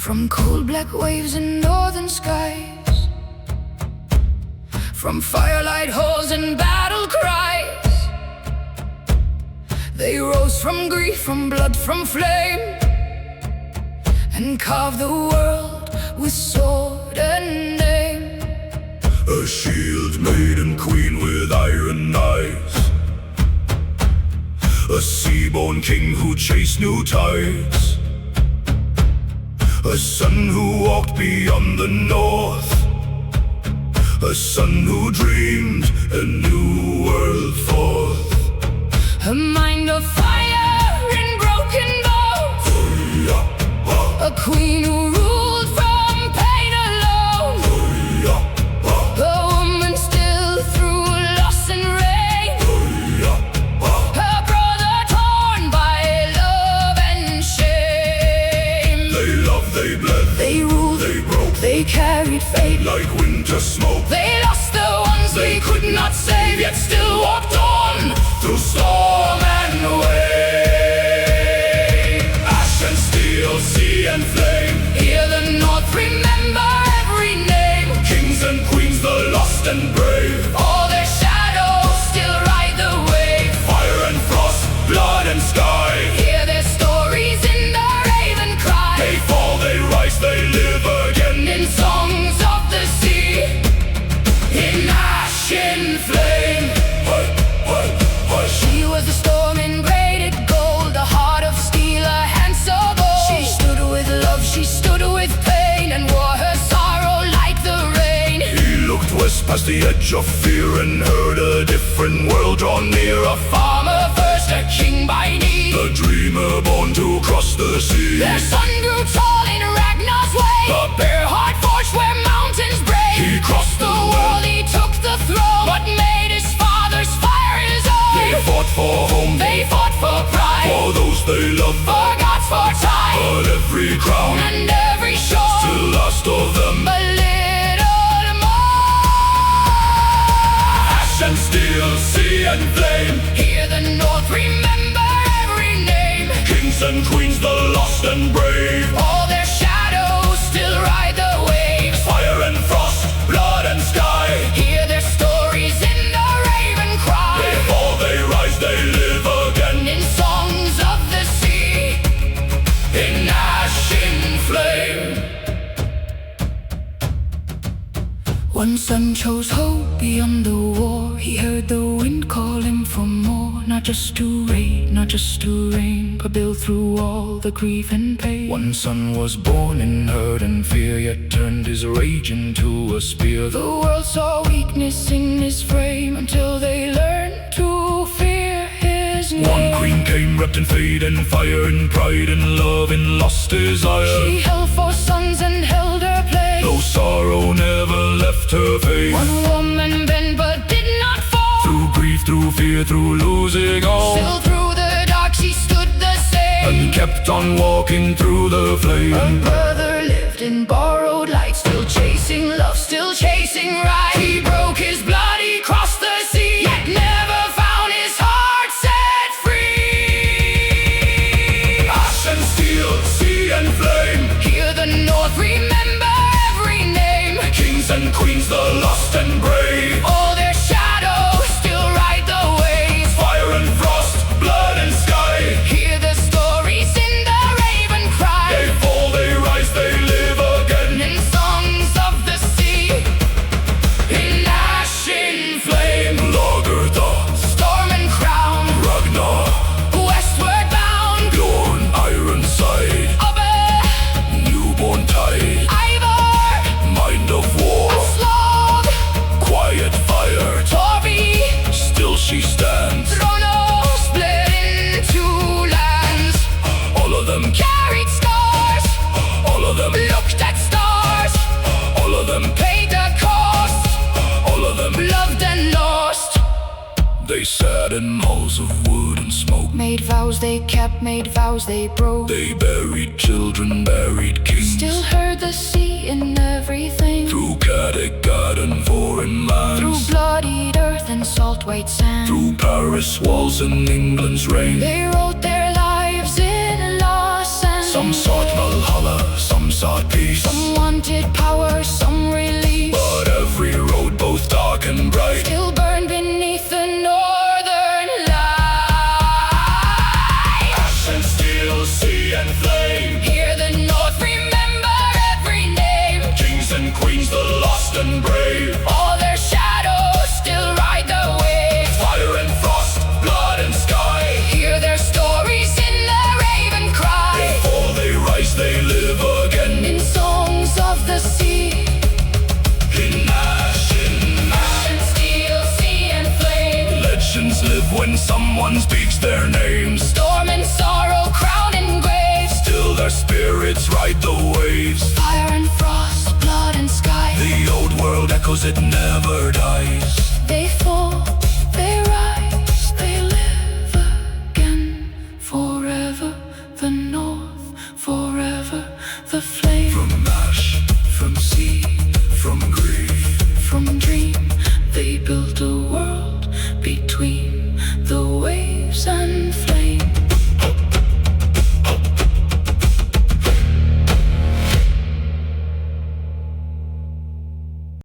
From cold black waves and northern skies, from firelight halls and battle cries, they rose from grief, from blood, from flame, and carved the world with sword and name. A shield maiden queen with iron eyes, a sea-born king who chased new tides, a son who walked beyond the north, a son who dreamed a new world forth. A mind of fire and broken bones, a queen who ruled from pain alone, a woman still through loss and rain, a brother torn by love and shame. They loved, they bled, They ruled, they broke, they carried fate like winter smoke. They lost the ones they could not save, yet still walked on Through storm and wave, ash and steel, sea and flame. Hear the North remember every name, Kings and queens, the lost and brave. all their shadows still ride the wave. Fire and frost, blood and sky. Hear their stories in the raven cry. They fall, they rise, they live again. In songs of the sea, in ash, in flame. She was a storm in braided gold, a heart of steel, a hand so bold. She stood with love, she stood with pain, and wore her sorrow like the rain. He looked west past the edge of fear and heard a different world draw near. A Farmer first, a king by need, a dreamer born to cross the sea. their son grew tall in Ragnar's way, a bare heart forged where mountains break. He crossed The wall, he took the throne, but made his father's fire his own. They fought for home, They fought for pride, for those they loved. for gods, for time, But every crown and every shore, still last of them. a little more. Ash and steel, sea and flame. Hear the North remember every name, Kings and queens, the lost and brave. all their shadows still ride the waves. Fire and frost, blood and sky. Hear their stories in the raven They cry, fall, they rise, they live again. in songs of the sea, In ash, in flame. One son chose hope beyond the war. He heard the wind call him for more, not just to rain, not just to rain, but build through all the grief and pain. One son was born in hurt and fear, yet turned his rage into a spear. The world saw weakness in his frame until they learned to fear his name. One queen came wrapped in fate and fire, in pride and love, in lost desire. She held four sons and held her place. No sorrow never left her face. One woman bent but did not fall. Through grief, through fear, through losing all, Still through the dark she stood the same, and kept on walking through the flame. her brother lived in borrowed light, still chasing love, still chasing right. He broke his blood, he crossed the sea, yet never found his heart set free. Ash and steel, sea and flame. Hear the North remember every name, Kings and queens, the lost and brave. all their shadows still ride the waves. Fire and frost, blood and sky. Hear the stories in the raven cry, They fall, they rise, they live again. in songs of the sea, In ash, in flame. Lagertha, storm and crown, Ragnar, westward bound. Bjorn, Ironside, Ubbe, newborn tide. Ivar, Mind of war, Aslaug, quiet fire. Torvi, Still she stands. Rollo, split into lands, All of them, carried scars, all of them, looked at stars, all of them, paid the cost, all of them. loved and lost. They sat in halls of wood and smoke. Made vows they kept, made vows they broke. They buried children, buried kings. Still heard the sea in everything, Through Kattegat and foreign lands. through bloodied earth and salt white sand. Through Paris walls and England's reign. They wrote their lives in loss and Some sought Valhalla, some sought sea and flame. Here the North remember every name. Kings and queens, the lost and brave. All their shadows still ride the wave. Fire and frost, blood and sky. Hear their stories in the raven cry. Before they rise, they live again. In songs of the sea. In ash, And steel, sea and flame. legends live when someone speaks their names. Storm and sorrow crown and graves. Still their spirits ride the waves. Fire and frost, blood and sky. The old world echoes, it never dies. They fall